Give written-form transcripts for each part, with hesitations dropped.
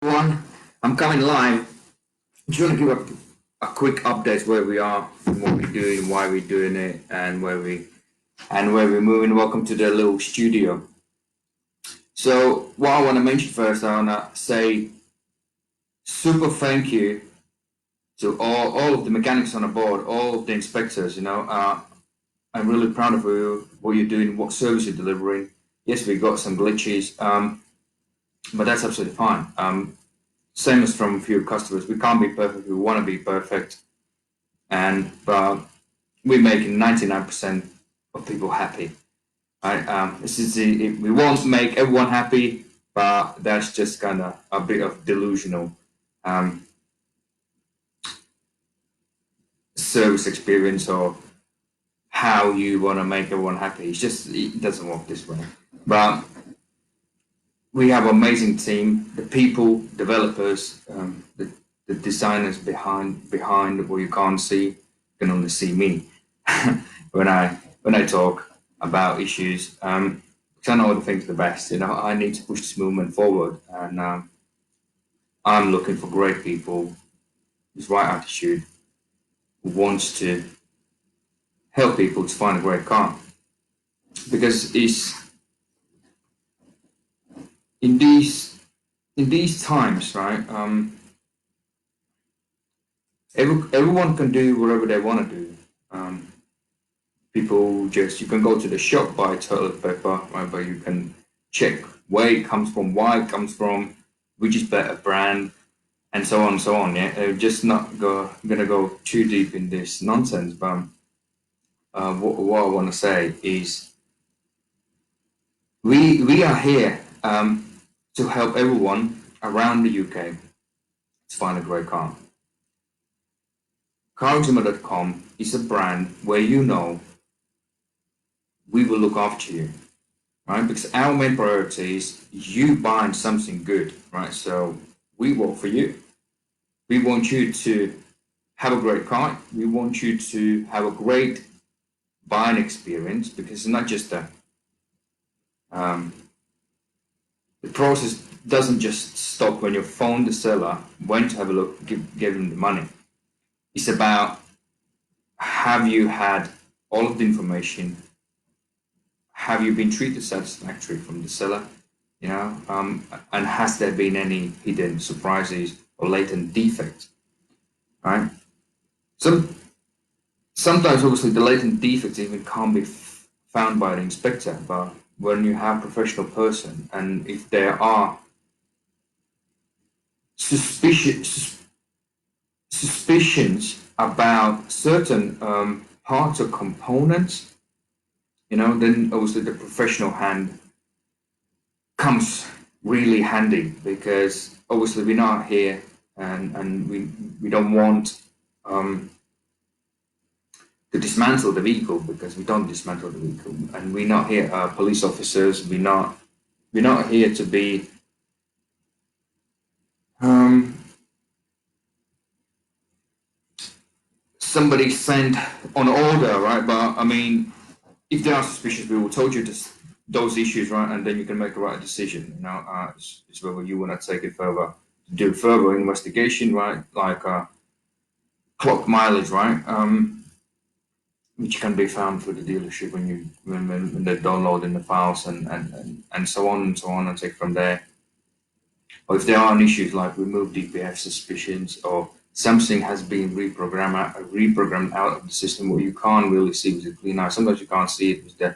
Everyone, I'm coming live. Just want to give a quick update where we are, what we're doing, why we're doing it, and where we're moving. Welcome to the little studio. So, what I want to mention first, I want to say super thank you to all of the mechanics on the board, all of the inspectors. I'm really proud of you, what you're doing, what service you're delivering. Yes, we got some glitches, but that's absolutely fine. Same as from a few customers, we can't be perfect. We want to be perfect, and but we're making 99% of people happy. Right? We won't make everyone happy, but that's just kind of a bit of delusional um, service experience or how you want to make everyone happy. It doesn't work this way. But we have an amazing team, the people, developers, the designers behind what you can't see. You can only see me when I talk about issues. Because I know the things the best. I need to push this movement forward, and I'm looking for great people with right attitude who wants to help people to find a great car. Because it's in these times, right? Everyone can do whatever they want to do. Um, People just, you can go to the shop, buy toilet paper, right? But you can check where it comes from, why it comes from, which is better brand, and so on and so on. Yeah, just not gonna go too deep in this nonsense. But what I want to say is we are here to help everyone around the UK to find a great car. CarXima.com is a brand where we will look after you, right? Because our main priority is you buying something good, right? So we work for you. We want you to have a great car. We want you to have a great buying experience because it's not just um, the process doesn't just stop when you phone the seller, went to have a look, give him the money. It's about, have you had all of the information? Have you been treated satisfactorily from the seller? And has there been any hidden surprises or latent defects? Right. Some Sometimes, obviously, the latent defects even can't be found by the inspector. But when you have a professional person, and if there are suspicious suspicions about certain parts or components, then obviously the professional hand comes really handy, because obviously we're not here, and we don't want to dismantle the vehicle, because we don't dismantle the vehicle, and we're not here police officers. We're not here to be um, somebody sent on order, right? But I mean, if they are suspicious, we will told you those issues, right? And then you can make a right decision. It's whether you want to take it further, do further investigation, right? Like clock mileage, right? Which can be found through the dealership when they're downloading the files, and so on and so on, and take from there. Or if there are issues like remove DPF suspicions, or something has been reprogrammed out of the system where you can't really see with a clean eye. Sometimes you can't see it with the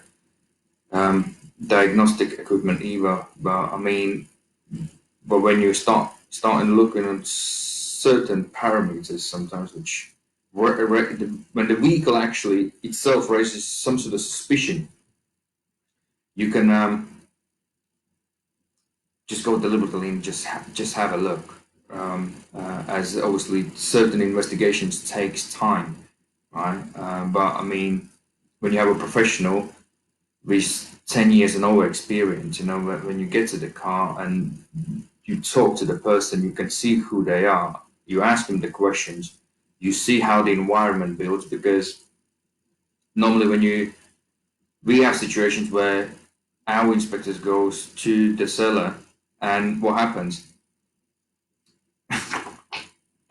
diagnostic equipment either. But when you starting looking at certain parameters, sometimes which when the vehicle actually itself raises some sort of suspicion, you can just go deliberately and just have a look. As obviously certain investigations takes time, right? But I mean, when you have a professional with 10 years and over experience, when you get to the car and you talk to the person, you can see who they are. You ask them the questions, you see how the environment builds, because normally we have situations where our inspectors goes to the seller, and what happens?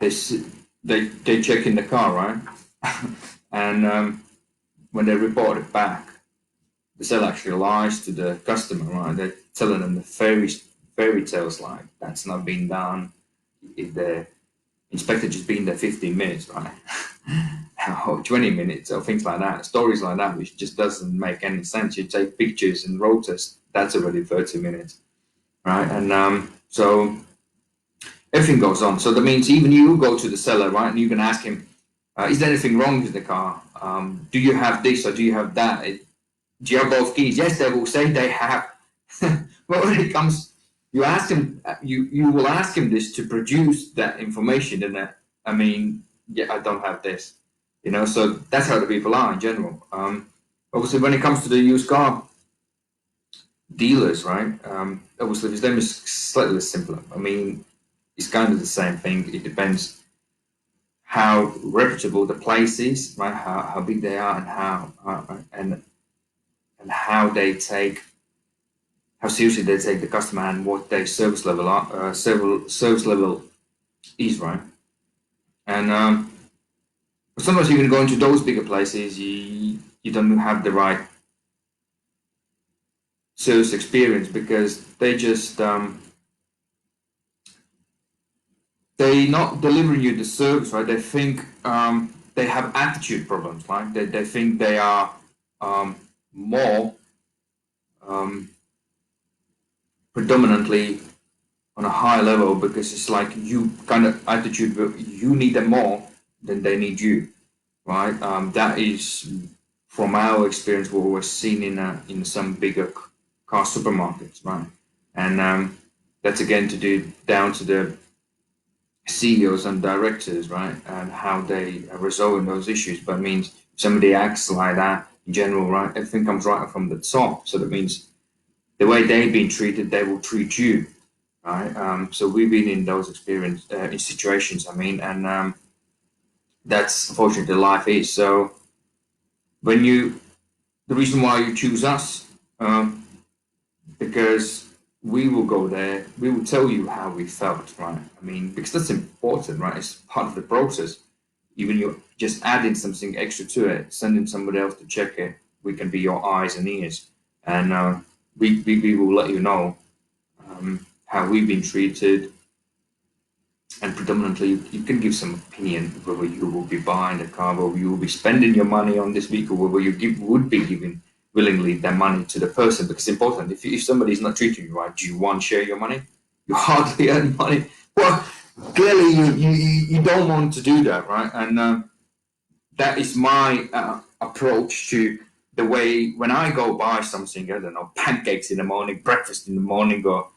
they check in the car, right? And when they report it back, the seller actually lies to the customer, right? They're telling them the fairy tales like that's not been done. If the inspector just been there 15 minutes, right? Or 20 minutes or things like that, stories like that, which just doesn't make any sense. You take pictures and road test, that's already 30 minutes, right? And so everything goes on. So that means even you go to the seller, right? And you can ask him, is there anything wrong with the car? Do you have this or do you have that? Do you have both keys? Yes, they will say they have. But when it comes, you ask him, you will ask him this to produce that information. And I mean, yeah, I don't have this, So that's how the people are in general. Obviously, when it comes to the used car dealers, right? Obviously, with them is slightly simpler. I mean, it's kind of the same thing. It depends how reputable the place is, right? How big they are, and how they take how seriously they take the customer and what their service level service level is, right? And sometimes you can go into those bigger places, you don't have the right service experience because they not delivering you the service, right? They think they have attitude problems, right? They think they are more predominantly on a high level because it's like you kind of attitude, but you need them more than they need you, right? That is from our experience what we're seeing in some bigger car supermarkets, right? And that's again to do down to the CEOs and directors, right, and how they are resolving those issues. But it means if somebody acts like that in general, right, everything comes right from the top. So that means the way they've been treated, they will treat you, right? So we've been in those experience in situations. I mean, and that's unfortunately life is. So when the reason why you choose us, because we will go there, we will tell you how we felt, right? I mean, because that's important, right? It's part of the process. Even you just adding something extra to it, sending somebody else to check it, we can be your eyes and ears, and we will let you know how we've been treated, and predominantly you can give some opinion whether you will be buying the car, whether you will be spending your money on this vehicle, whether would be giving willingly their money to the person, because it's important. If somebody is not treating you right, do you want to share your money? You hardly earn money. Well, clearly you don't want to do that, right? And that is my approach to the way when I go buy something. I don't know, pancakes in the morning, breakfast in the morning, or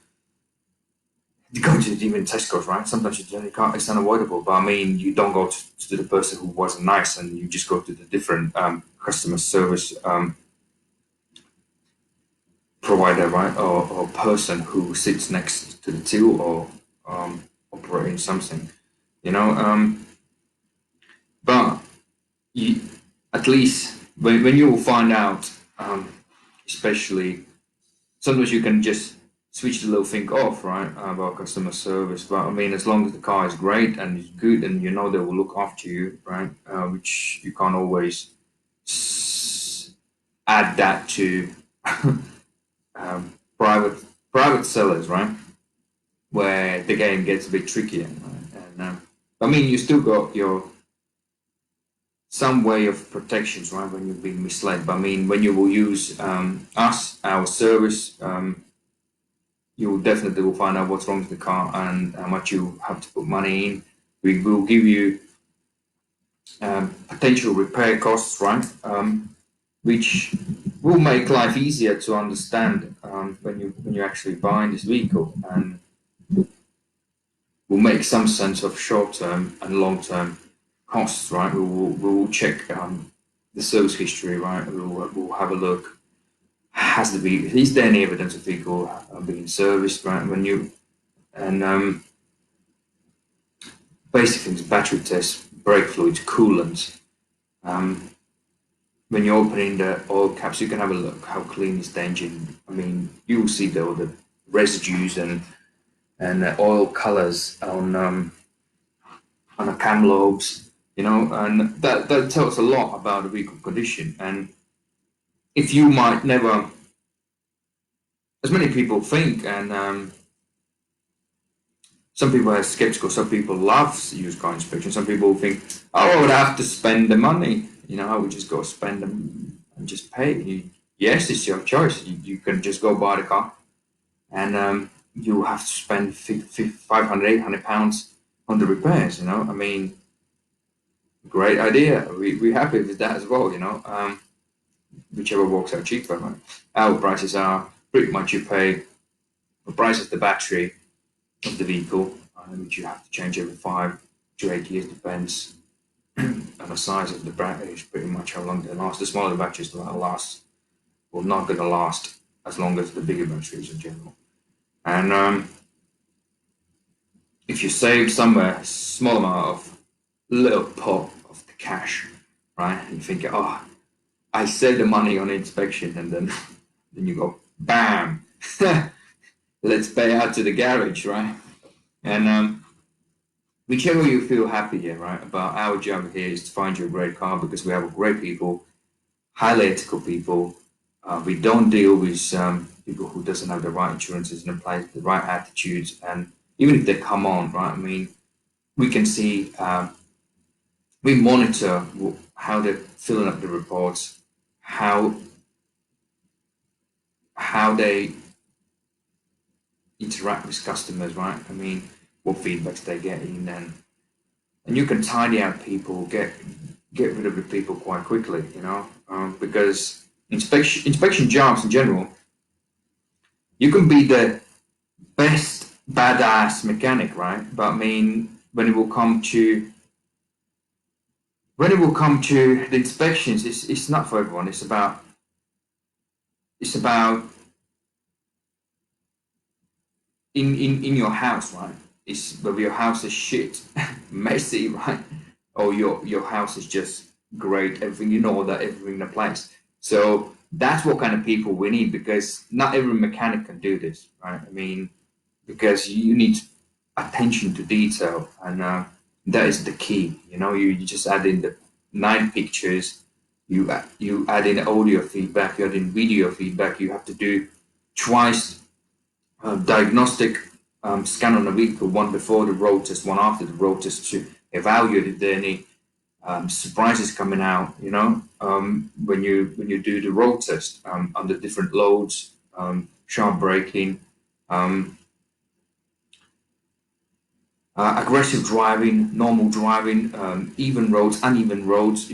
you go to even Tesco's, right? Sometimes you can't, it's unavoidable. But I mean, you don't go to the person who wasn't nice, and you just go to the different customer service provider, right, or person who sits next to the till or operating something, you know. But you, at least when you will find out, especially sometimes you can just switch the little thing off, right, about customer service. But I mean, as long as the car is great and is good, and you know they will look after you, right, which you can't always add that to private sellers, right, where the game gets a bit trickier. Right? And I mean, you still got your some way of protections, right, when you've been misled. But I mean, when you will use our service, you will definitely will find out what's wrong with the car and how much you have to put money in. We will give you potential repair costs, right, which will make life easier to understand when you actually buying this vehicle, and will make some sense of short-term and long-term costs, right? We will check the service history, right? We'll have a look. Is there any evidence of vehicle being serviced, right? When you and basic things, battery tests, brake fluids, coolant. When you're opening the oil caps, you can have a look how clean is the engine. I mean, you will see all the residues and oil colors on on the cam lobes, and that tells a lot about the vehicle condition. And if you might never, as many people think, and some people are skeptical, some people love used car inspection, some people think, oh, I would have to spend the money, I would just go spend them and just pay. Yes, it's your choice. You can just go buy the car, and you have to spend 500, 800 pounds on the repairs, I mean, great idea. We're happy with that as well, whichever works out cheaper, right? Our prices are pretty much you pay the price of the battery of the vehicle, which you have to change every 5 to 8 years, depends on the size of the battery, pretty much how long they last. The smaller the batteries last, will not going to last as long as the bigger batteries in general. And if you save somewhere a small amount of little pot of the cash, right, and you think, oh, I save the money on inspection, and then then you go, bam, let's pay out to the garage, right? And whichever you feel happy here, right? About our job here is to find you a great car, because we have great people, highly ethical people. We don't deal with people who doesn't have the right insurances in place, the right attitudes, and even if they come on, right? I mean, we can see, we monitor how they're filling up the reports, how they interact with customers, right? I mean, what feedbacks they get in, and you can tidy out people, get rid of the people quite quickly, because inspection jobs in general, you can be the best badass mechanic, right? But I mean, when it will come to the inspections, it's not for everyone. It's about in your house, right? It's whether your house is shit, messy, right? Or your house is just great, everything that everything in a place. So that's what kind of people we need, because not every mechanic can do this, right? I mean, because you need attention to detail, and that is the key. You just add in the 9 pictures, you add in audio feedback, you add in video feedback. You have to do twice diagnostic scan on the vehicle, one before the road test, one after the road test, to evaluate if there are any surprises coming out. When you do the road test under different loads, sharp braking, um, aggressive driving, normal driving, even roads, uneven roads.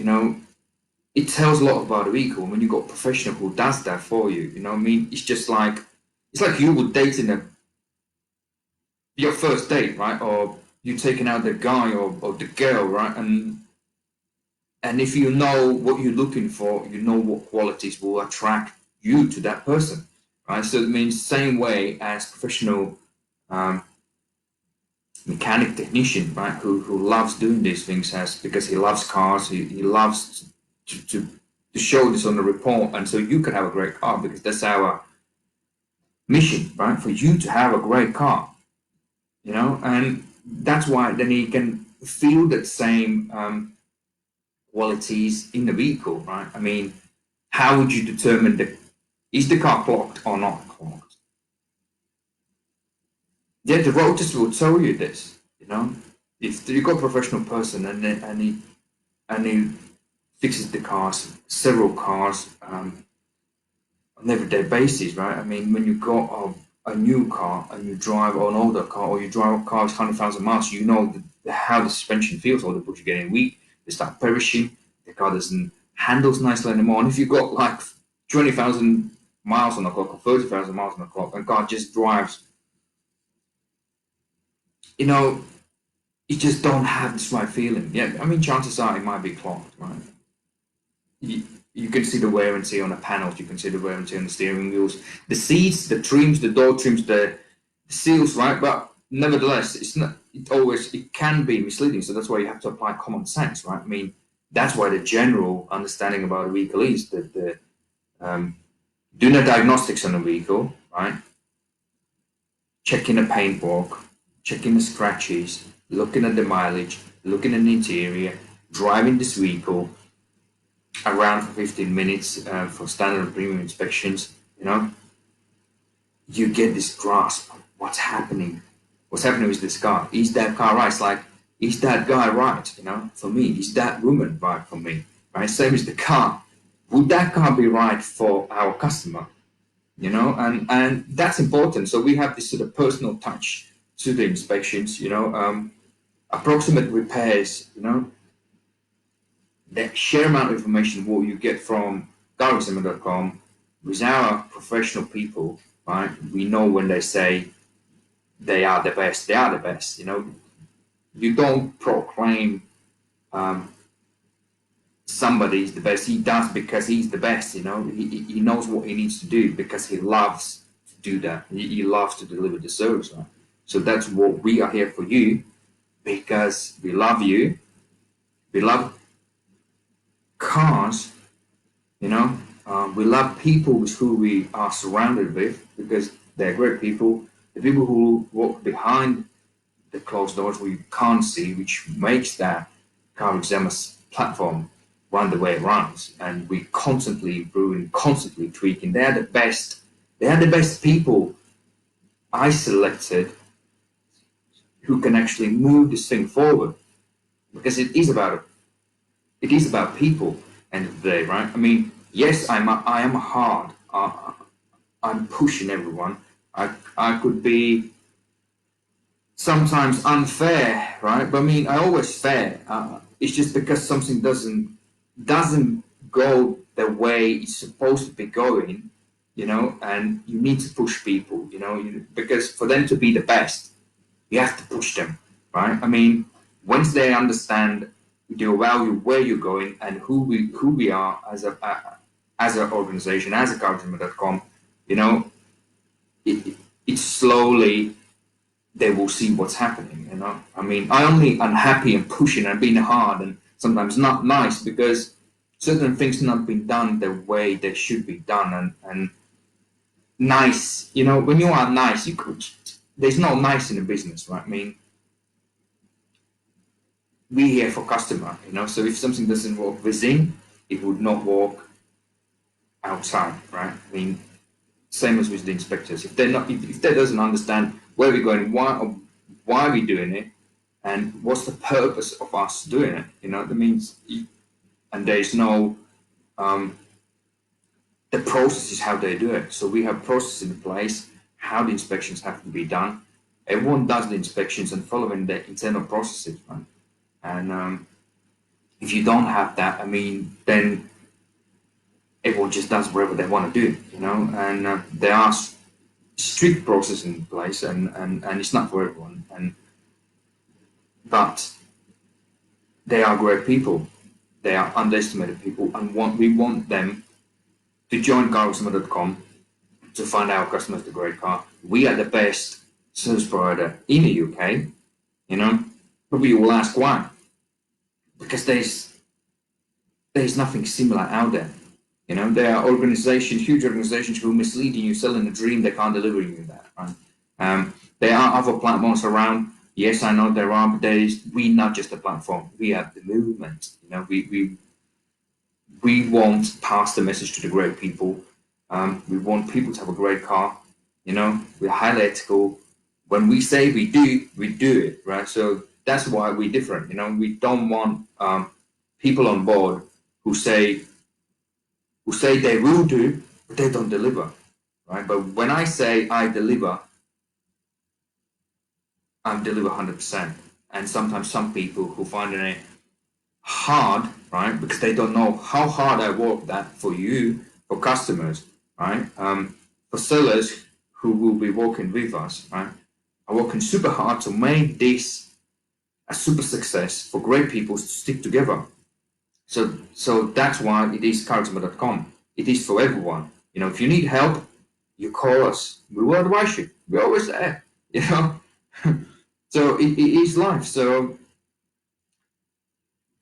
It tells a lot about the vehicle. When you got a professional who does that for you, I mean, it's like you would dating your first date, right? Or you taking out the guy or the girl, right? And if you know what you're looking for, you know what qualities will attract you to that person, right? So it means same way as professional um, mechanic technician, right? Who loves doing these things, because he loves cars, he loves to show this on the report, and so you can have a great car, because that's our mission, right? For you to have a great car, and that's why then he can feel that same qualities in the vehicle, right? I mean, how would you determine is the car clogged or not clogged? Yeah, the road test will tell you this. If you got a professional person, and he fixes the cars, several cars, on an everyday basis, right? I mean, when you got a new car and you drive an older car, or you drive a car with 100,000 miles, you know how the suspension feels, or the books are getting weak, they start perishing, the car doesn't handles nicely anymore. And if you've got like 20,000 miles on the clock, or 30,000 miles on the clock, and car just drives, you know, you just don't have this right feeling. Yeah, I mean, chances are it might be clogged, right? You can see the wear and tear on the panels, you can see the wear and tear on the steering wheels, the seats, the trims, the door trims, the seals, right? But nevertheless, it can be misleading. So that's why you have to apply common sense, right? I mean, that's why the general understanding about a vehicle is that doing the diagnostics on a vehicle, right? Checking the paintwork, checking the scratches, looking at the mileage, looking at the interior, driving this vehicle around for 15 minutes for standard and premium inspections, you get this grasp of what's happening. What's happening with this car? Is that car right? It's like, is that guy right? For me, is that woman right for me? Right? Same as the car. Would that car be right for our customer? And that's important. So we have this sort of personal touch to the inspections, approximate repairs, the sheer amount of information what you get from garexamen.com with our professional people, right? We know when they say they are the best, they are the best. You don't proclaim somebody is the best. He does because he's the best. He knows what he needs to do because he loves to do that. He loves to deliver the service, right? So that's what we are here for you, because we love you. We love cars, we love people with who we are surrounded with, because they're great people. The people who walk behind the closed doors we can't see, which makes that car examiners platform run the way it runs, and we constantly improving, constantly tweaking. They are the best. They are the best people I selected who can actually move this thing forward, because it is about people. End of the day, right? I mean, yes, I am hard. I'm pushing everyone. I could be sometimes unfair, right? But I mean, I always fair. It's just because something doesn't go the way it's supposed to be going, and you need to push people, because for them to be the best, you have to push them, right? I mean, once they understand the value, where you're going, and who we are as an organization, as a garexamen.com, it slowly they will see what's happening. I mean, I only unhappy and pushing and being hard and sometimes not nice because certain things not been done the way they should be done, and nice. When you are nice, there's no nice in the business, right? I mean, we here for customer, so if something doesn't work within, it would not work outside, right? I mean, same as with the inspectors. If they doesn't understand where we're going, why we're doing it, and what's the purpose of us doing it, that means, and there's no, the process is how they do it. So we have processes in place, how the inspections have to be done. Everyone does the inspections and following the internal processes, right? And if you don't have that, I mean, then everyone just does whatever they want to do, and there are strict processes in place, and it's not for everyone. But they are great people. They are underestimated people, and we want them to join garexamen.com to find our customers the great car. We are the best service provider in the UK, but we will ask why. Because there's nothing similar out there. There are organizations, huge organizations, who are misleading you, selling a dream they can't deliver you that. Right? There are other platforms around. Yes, I know there are, but we're not just a platform. We are the movement. We want to pass the message to the great people. We want people to have a great car. We're highly ethical. When we say we do it, right? So that's why we're different. We don't want people on board who say they will do, but they don't deliver, right? But when I say I deliver, I deliver 100%. And sometimes some people who find it hard, right, because they don't know how hard I work that for you, for customers, right? For sellers who will be working with us, right? I'm working super hard to make this a super success for great people to stick together. So that's why it is garexamen.com. It is for everyone. If you need help, you call us. We will advise you. We're always there. So it is life. So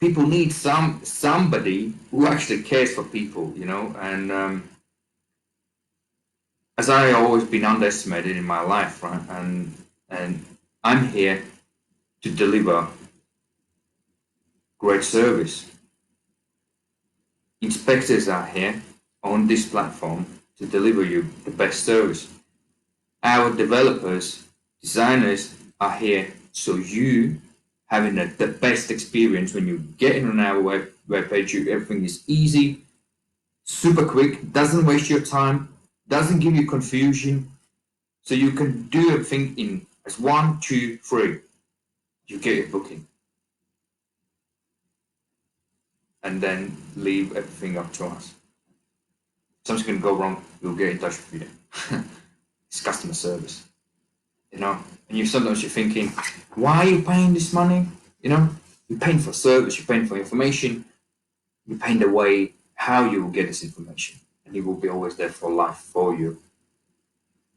people need somebody who actually cares for people. And as I always been underestimated in my life, right? And I'm here to deliver great service. Inspectors are here on this platform to deliver you the best service. Our developers, designers are here so you having the best experience when you get in on our web page. Everything is easy, super quick, doesn't waste your time, doesn't give you confusion. So you can do everything in as 1, 2, 3. You get your booking. And then leave everything up to us. Something's going to go wrong, we'll get in touch with you. It's customer service, you know. And sometimes you're thinking, why are you paying this money? You know, you're paying for service, you're paying for information, you're paying the way how you will get this information, and it will be always there for life for you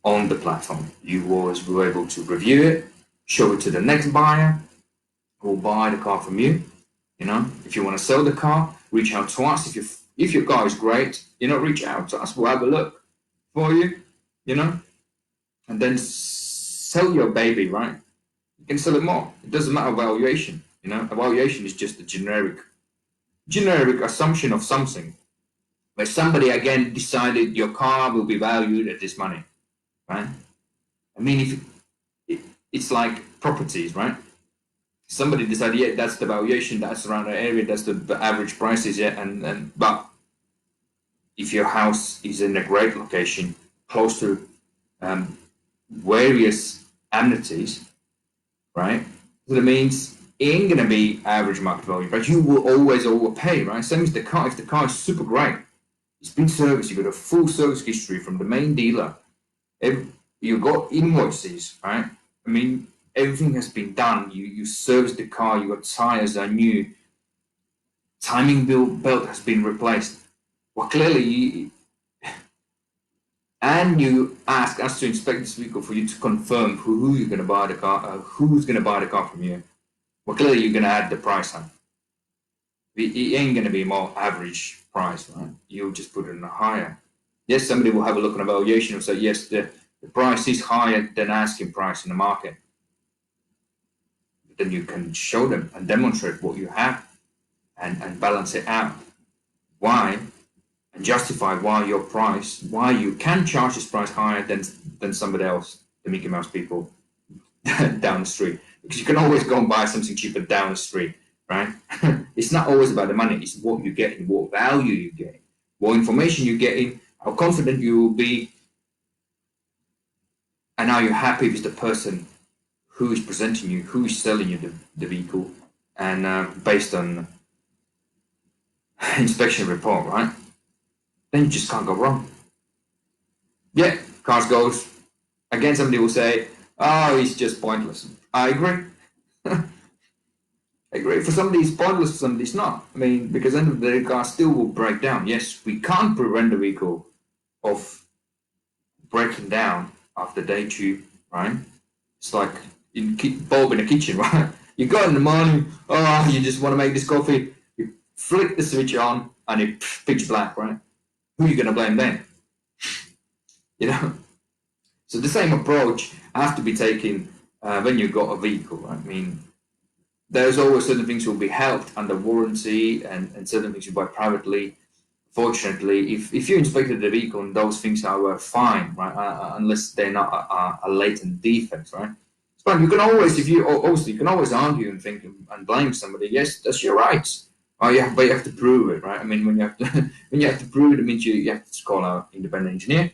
on the platform. You always will be able to review it, show it to the next buyer who will buy the car from you. You know, if you want to sell the car, reach out to us. If your car is great, you know, reach out to us. We'll have a look for you, you know, and then sell your baby, right? You can sell it more. It doesn't matter valuation, you know. Evaluation is just a generic assumption of something. Where somebody again decided your car will be valued at this money, right? I mean, it's like properties, right? Somebody decided, yeah, that's the valuation, that's around the area, that's the average prices, yeah, and but if your house is in a great location, close to various amenities, right? So that means it ain't gonna be average market value, but you will always overpay, right? Same as the car. If the car is super great, it's been serviced, you got a full service history from the main dealer, you got invoices, right? I mean, everything has been done. You serviced the car, you got tires are new, timing belt has been replaced. Well, clearly, and you ask us to inspect this vehicle for you to confirm who you're going to buy the car, who's going to buy the car from you. Well, clearly you're going to add the price on. It ain't going to be more average price, right? You'll just put it in a higher. Yes, somebody will have a look at evaluation and say, yes, the price is higher than asking price in the market. Then you can show them and demonstrate what you have and balance it out. Why? And justify why you can charge this price higher than somebody else, the Mickey Mouse people down the street. Because you can always go and buy something cheaper down the street, right? It's not always about the money, it's what you get, what value you get, what information you get in, how confident you will be, and are you happy with the person who is presenting you, who is selling you the vehicle, and based on inspection report, right? Then you just can't go wrong. Yeah, cars goes. Again, somebody will say, oh, it's just pointless. I agree. I agree. For somebody it's pointless, for somebody it's not. I mean, because at the end of the day, the car still will break down. Yes, we can't prevent the vehicle of breaking down after day 2, right? It's like bulb in the kitchen, right? You go in the morning, oh, you just want to make this coffee, you flick the switch on, and it's pitch black, right? Who are you going to blame then? You know? So the same approach has to be taken when you got a vehicle, right? I mean, there's always certain things will be helped under warranty and certain things you buy privately. Fortunately, if you inspected the vehicle and those things are fine, right? Unless they're not a latent defect, right? It's fine. You can always, obviously, you can always argue and think and blame somebody. Yes, that's your rights. Oh yeah, but you have to prove it, right? I mean, when you have to when you have to prove it, it means you have to call out independent engineer.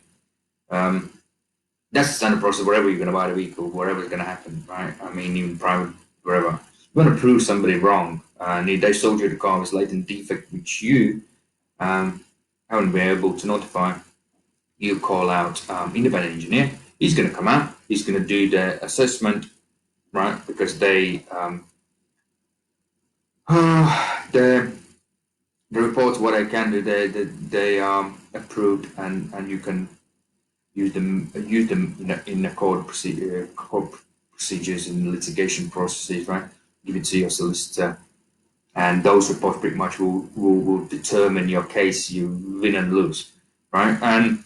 That's the standard process wherever you're going to buy the vehicle, whatever's going to happen, right? I mean, even private, wherever. You want to prove somebody wrong, and they sold you the car with latent defect, which you haven't been able to notify. You call out independent engineer. He's going to come out. He's going to do the assessment, right? Because the reports, what I can do, they approved, and you can use them in the code procedures and litigation processes, right? Give it to your solicitor, and those reports pretty much will determine your case, you win and lose, right? And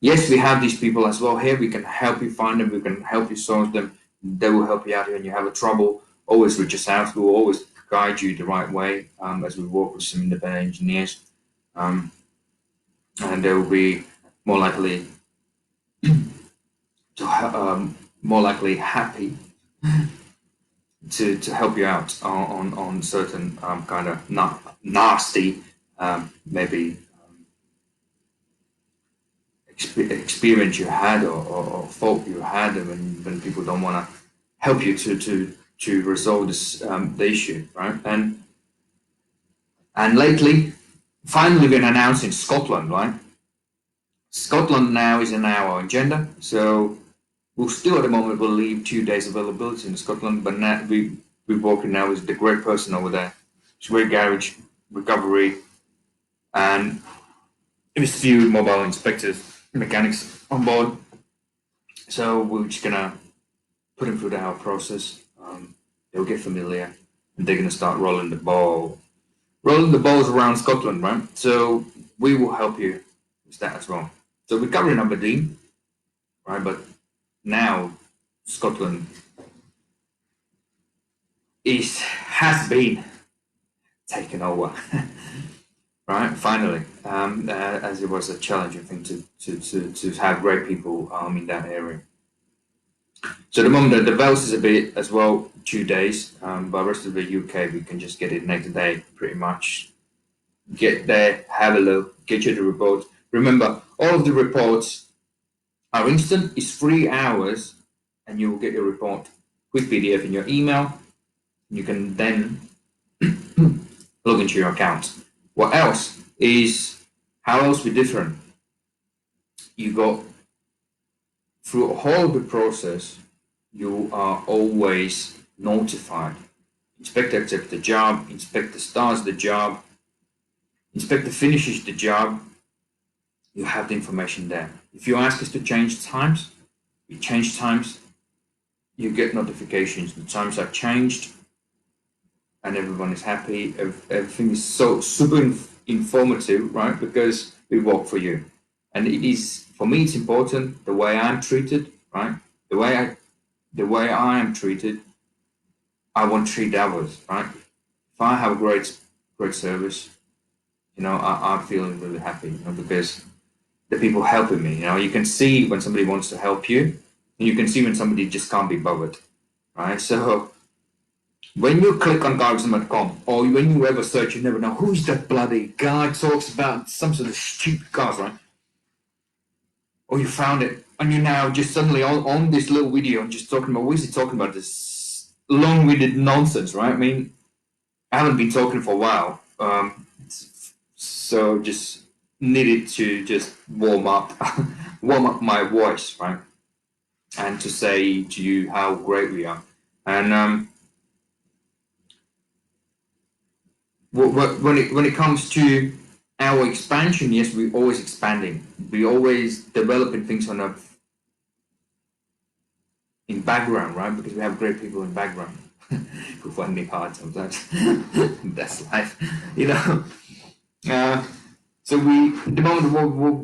yes, we have these people as well here. We can help you find them. We can help you solve them. They will help you out when you have a trouble. Always reach us out. We will always guide you the right way as we work with some independent engineers, and they will be more likely more likely happy to help you out on certain kind of nasty maybe experience you had or thought you had when people don't want to help you to resolve this the issue, right? And lately, finally, been announced in Scotland, right? Scotland now is in our agenda, so we'll still at the moment will leave 2 days availability in Scotland, but now we're working now with the great person over there. It's great garage recovery, and with a few mobile inspectors, mechanics on board. So we're just gonna put them through our process. They'll get familiar, and they're gonna start rolling the balls around Scotland, right? So we will help you with that as well. So we're covering Aberdeen, right? But now Scotland has been taken over, right? Finally, as it was a challenging thing to have great people in that area. So at the moment the Wales is a bit as well 2 days, but the rest of the UK we can just get it next day pretty much. Get there, have a look, get you the report. Remember, all of the reports are instant. It's 3 hours, and you will get your report, quick PDF in your email. You can then log into your account. What else is? How else be different? You go through a whole of the process. You are always notified. Inspector accepts the job. Inspector starts the job. Inspector finishes the job. You have the information there. If you ask us to change times, we change times. You get notifications. The times are changed, and everyone is happy. Everything is so super informative, right? Because we work for you, and it is for me. It's important the way I'm treated, right? The way I am treated. I want to treat others, right? If I have a great service, I'm feeling really happy, because the people helping me. You can see when somebody wants to help you, and you can see when somebody just can't be bothered, right? So when you click on Klavs.com, or when you ever search, you never know who's that bloody guy talks about some sort of stupid cars, right? Or you found it, and you're now just suddenly on this little video and just talking about what is he talking about? This long-winded nonsense, right? I mean, I haven't been talking for a while, so just needed to just warm up my voice, right? And to say to you how great we are. And when it comes to our expansion, yes, we're always expanding. We're always developing things in background, right? Because we have great people in background who find me hard sometimes. That's life, So at the moment,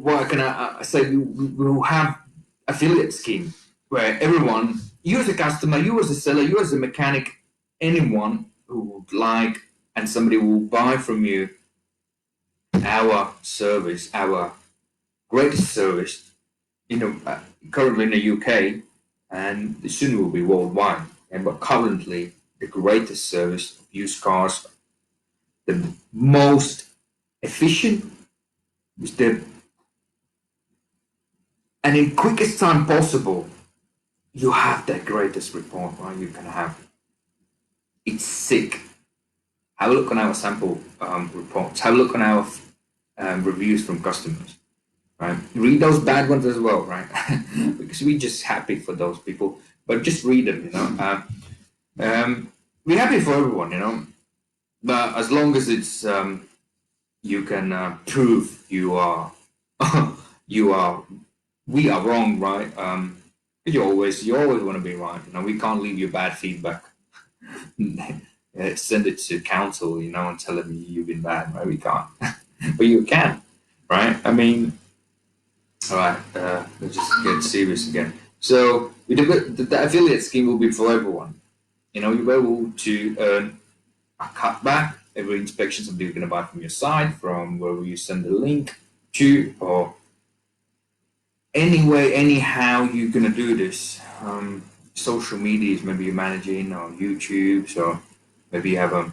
what can I say? We will have affiliate scheme where everyone, you as a customer, you as a seller, you as a mechanic, anyone who would like, and somebody will buy from you our service, our greatest service, currently in the UK, and soon will be worldwide. But currently, the greatest service of used cars, the most efficient, and in quickest time possible, you have the greatest report, right? You can have. It's sick. Have a look on our sample reports. Have a look on our reviews from customers, right? Read those bad ones as well, right? Because we're just happy for those people, but just read them, we're happy for everyone, but as long as it's you can prove you are we are wrong, right? You always want to be right. We can't leave you bad feedback. Send it to council, and tell them you've been bad, right? We can't, but you can, right? I mean, all right. Let's just get serious again. So the affiliate scheme will be for everyone. You're able to earn a cutback. Every inspection somebody's going to buy from your site, from wherever you send the link to, or anyway, anyhow you're going to do this. Social medias, maybe you're managing, or YouTube, so maybe you have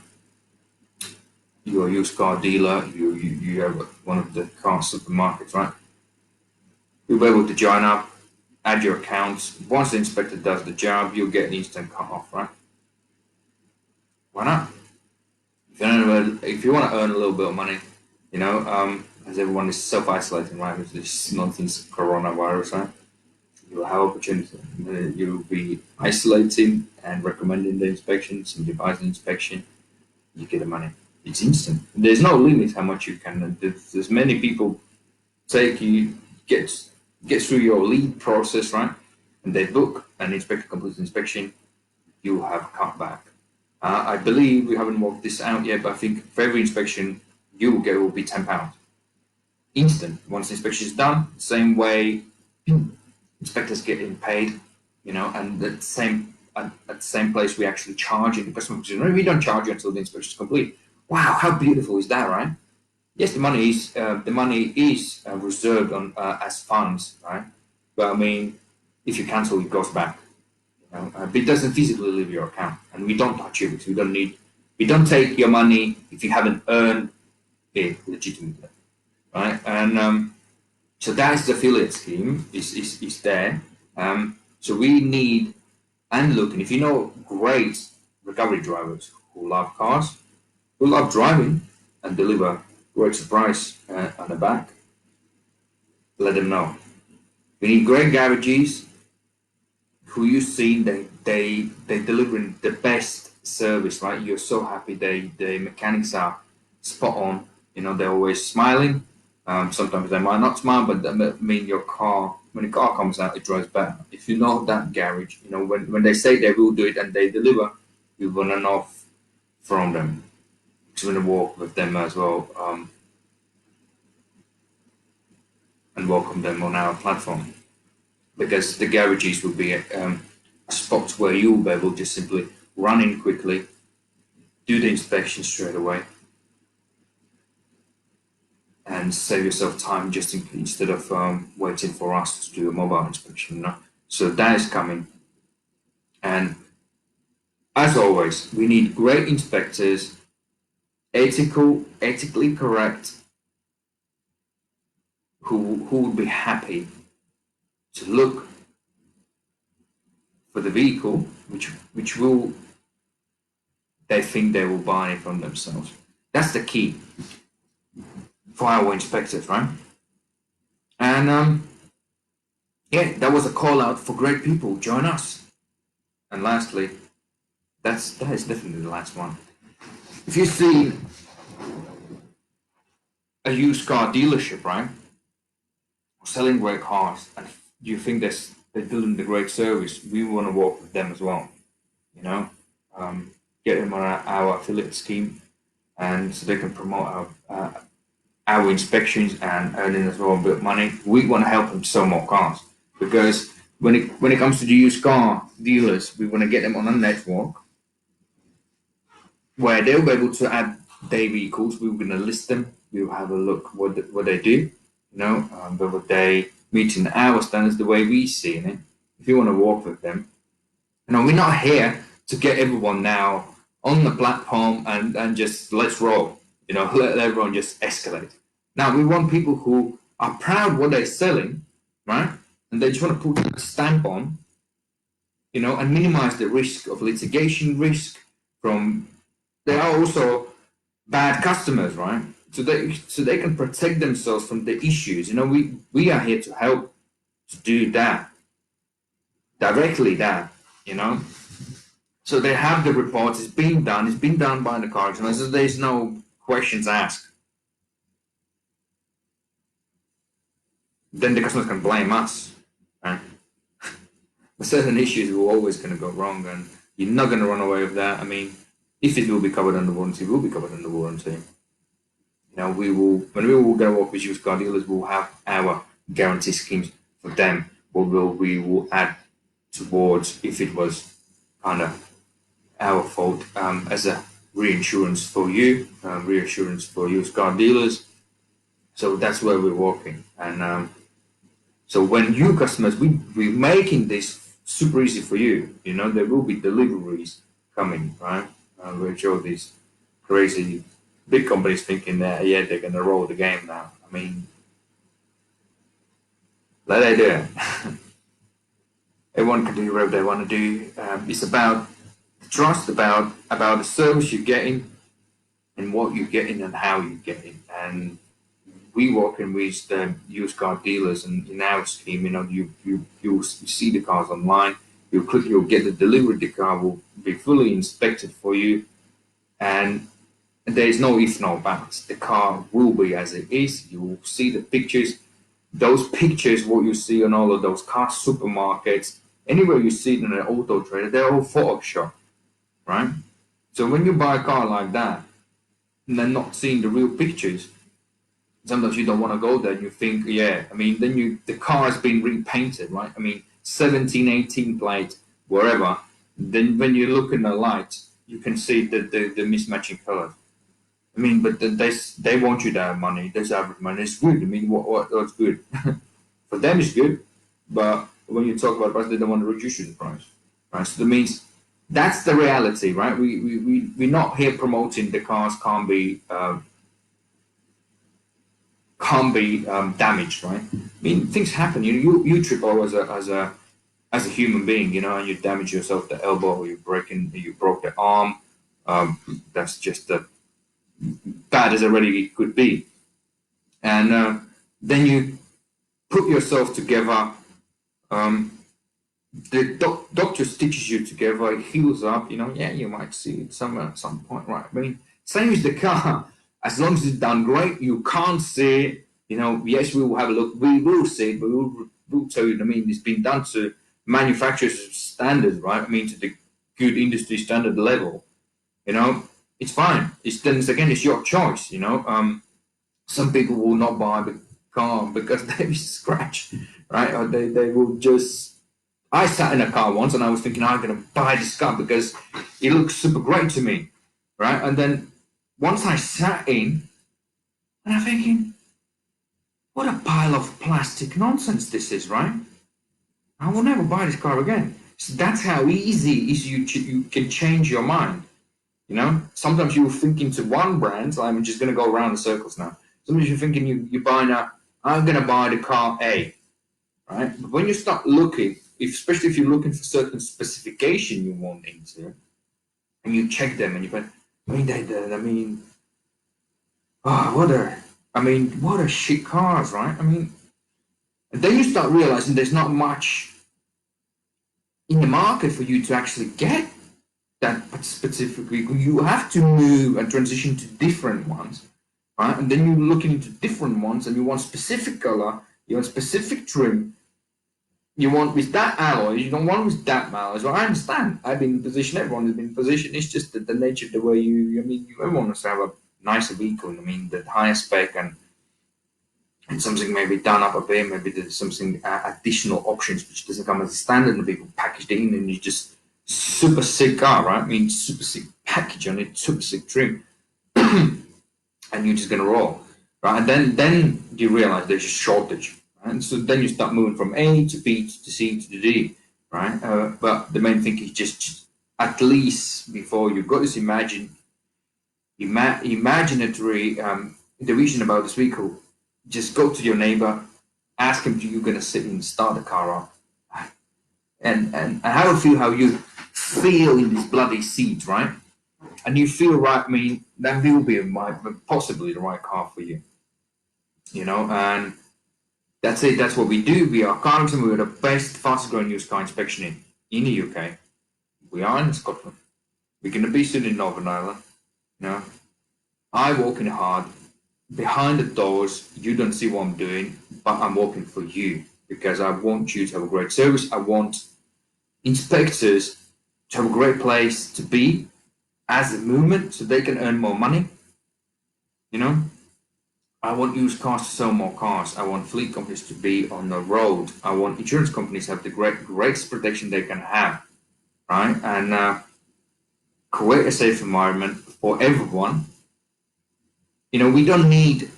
you're a used car dealer, you have one of the car supermarkets, right? You'll be able to join up, add your accounts. Once the inspector does the job, you'll get an instant cut off, right? Why not? If you want to earn a little bit of money, as everyone is self-isolating, right, with this nonsense coronavirus, right? You'll have opportunity. You'll be isolating and recommending the inspection. Somebody buys the inspection, you get the money. It's instant. There's no limit how much you can. There's many people take you get through your lead process, right? And they book and the inspector completes the inspection. You have a cutback. I believe we haven't worked this out yet, but I think for every inspection you will get will be £10. Instant. Once the inspection is done, same way inspectors getting paid, and at the same place we actually charge in the customer position. We don't charge you until the inspection is complete. Wow, how beautiful is that, right? Yes, the money is reserved on as funds, right? But I mean, if you cancel, it goes back. But it doesn't physically leave your account, and we don't touch it because we don't take your money if you haven't earned it legitimately, right? And so that's the affiliate scheme is there. So we need and look, and if you know great recovery drivers who love cars, who love driving and deliver great surprise on the back, let them know. We need great garages who you see they delivering the best service, right? You're so happy the mechanics are spot on. They're always smiling. Sometimes they might not smile, but that mean your car, when the car comes out, it drives better. If you know that garage, when they say they will do it and they deliver, you want to know from them. You want to walk with them as well, and welcome them on our platform, because the garages will be spots where you'll be able to simply run in quickly, do the inspection straight away, and save yourself time instead of waiting for us to do a mobile inspection. So that is coming. And as always, we need great inspectors, ethically correct, who would be happy to look for the vehicle which will they think they will buy it from themselves. That's the key for our inspectors, right? And yeah, that was a call out for great people. Join us. And lastly, that is definitely the last one. If you see a used car dealership, right, selling great cars, and you think they're doing the great service, we want to work with them as well. Get them on our affiliate scheme, and so they can promote our inspections and earning as well a bit of money. We want to help them sell more cars, because when it comes to the used car dealers, we want to get them on a network where they'll be able to add their vehicles. We're going to list them. We'll have a look what they do, whether they meeting our standards the way we see it. If you want to work with them, we're not here to get everyone now on the platform and just let's roll. Let everyone just escalate. Now we want people who are proud what they're selling, right? And they just want to put a stamp on, and minimize the risk of litigation risk from. They are also bad customers, right? So they can protect themselves from the issues. We are here to help to do that directly. So they have the reports. It's been done. It's been done by the car examiner. So there's no questions asked. Then the customers can blame us, right? But certain issues are always going to go wrong, and you're not going to run away with that. I mean, if it will be covered under warranty, it will be covered under warranty. When we will go work with used car dealers, we'll have our guarantee schemes for them. We will add towards if it was kind of our fault as a reinsurance for you, reassurance for used car dealers. So that's where we're working. And so when you customers, we're making this super easy for you. You know, there will be deliveries coming, right? Which all these crazy big companies thinking that, yeah, they're going to roll the game now. I mean, let they do it. Everyone can do whatever they want to do. It's about the trust, about the service you're getting and what you're getting and how you're getting. And we working with the used car dealers, and in our scheme, you know, you see the cars online. You'll get the delivery. The car will be fully inspected for you, and there is no if, no buts. The car will be as it is. You will see the pictures. Those pictures, what you see on all of those car supermarkets, anywhere you see it in an auto trader, they're all Photoshop, right? So when you buy a car like that, and then not seeing the real pictures, sometimes you don't want to go there and you think, yeah, I mean, then the car has been repainted, right? I mean, 17, 18 plate, wherever. Then when you look in the light, you can see the mismatching colors. I mean, but they want you to have money. They have money. It's good. I mean, what's good? For them, it's good. But when you talk about price, they don't want to reduce the price. Right? So that means that's the reality, right? We're not here promoting the cars can't be damaged, right? I mean, things happen. You trip over as a human being, you know, and you damage yourself the elbow, or you broke the arm. That's just bad as already it could be. And then you put yourself together. The doctor stitches you together, it heals up. You know, yeah, you might see it somewhere at some point, right? I mean, same as the car. As long as it's done great, you can't see it. You know, yes, we will have a look. We will see it, but we'll tell you. I mean, it's been done to manufacturers' standards, right? I mean, to the good industry standard level. You know, it's fine. It's your choice. You know, some people will not buy the car because they scratch, right? Or they will just. I sat in a car once and I was thinking, I'm going to buy this car because it looks super great to me, right? And then once I sat in, and I'm thinking, what a pile of plastic nonsense this is, right? I will never buy this car again. So that's how easy is you can change your mind. You know, sometimes you're thinking to one brand. I'm just going to go around the circles now. Sometimes you're thinking you're buying I'm going to buy the car A, right? But when you start looking, especially if you're looking for certain specification you want into, and you check them and you find, what a shit cars, right? I mean, and then you start realizing there's not much in the market for you to actually get that specifically. You have to move and transition to different ones, right? And then you're looking into different ones, and you want specific color, you want specific trim, you want with that alloy, you don't want with that alloy. So I understand. I've been in position, everyone has been in position. It's just that the nature of the way everyone wants to have a nicer vehicle. I mean, the higher spec and something maybe done up a bit, maybe there's something additional options which doesn't come as a standard, and people packaged it in, and you just super sick car, right? I mean, super sick package on it, super sick trim, and you're just gonna roll, right? And then you realize there's a shortage. And so then you start moving from A to B to C to D, right? But the main thing is just at least before you've got this imaginatory delusion about this vehicle, just go to your neighbor, ask him, "Do you gonna sit and start the car up?" And have a feel how you feel in this bloody seat, right? And you feel right. I mean, that will be possibly the right car for you, you know, and. That's it. That's what we do. We are Carlton. We are the best, fastest growing used car inspection in the UK. We are in Scotland. We're going to be soon in Northern Ireland. You know, I working hard behind the doors. You don't see what I'm doing, but I'm working for you because I want you to have a great service. I want inspectors to have a great place to be as a movement so they can earn more money. You know, I want used cars to sell more cars. I want fleet companies to be on the road. I want insurance companies to have the greatest protection they can have, right? And create a safe environment for everyone. You know, we don't need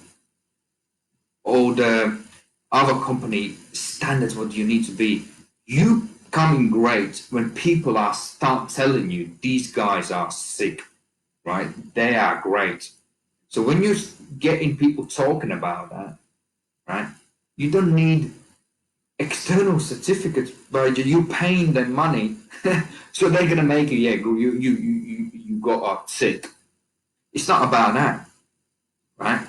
all the other company standards what you need to be. You coming great when people are start telling you these guys are sick, right? They are great. So when you're getting people talking about that, right, you don't need external certificates, but you're paying them money, so they're gonna make you, yeah, you got sick. It's not about that, right?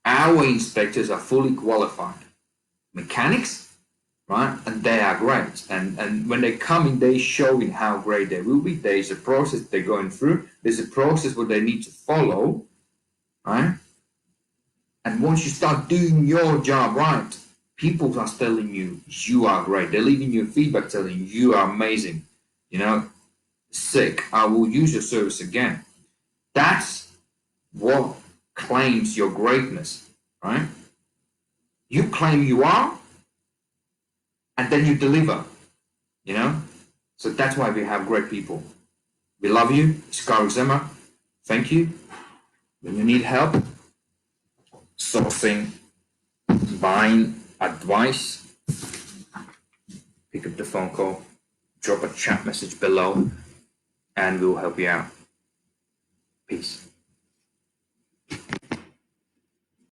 Our inspectors are fully qualified mechanics, right? And they are great. And when they come in, they showing how great they will be. There's a process they're going through. There's a process what they need to follow, right? And once you start doing your job right, people are telling you you are great. They're leaving you feedback telling you are amazing. You know, sick. I will use your service again. That's what claims your greatness, right? You claim you are, and then you deliver. You know, so that's why we have great people. We love you, Scar Zema. Thank you. When you need help, sourcing, buying advice, pick up the phone call, drop a chat message below, and we'll help you out. Peace.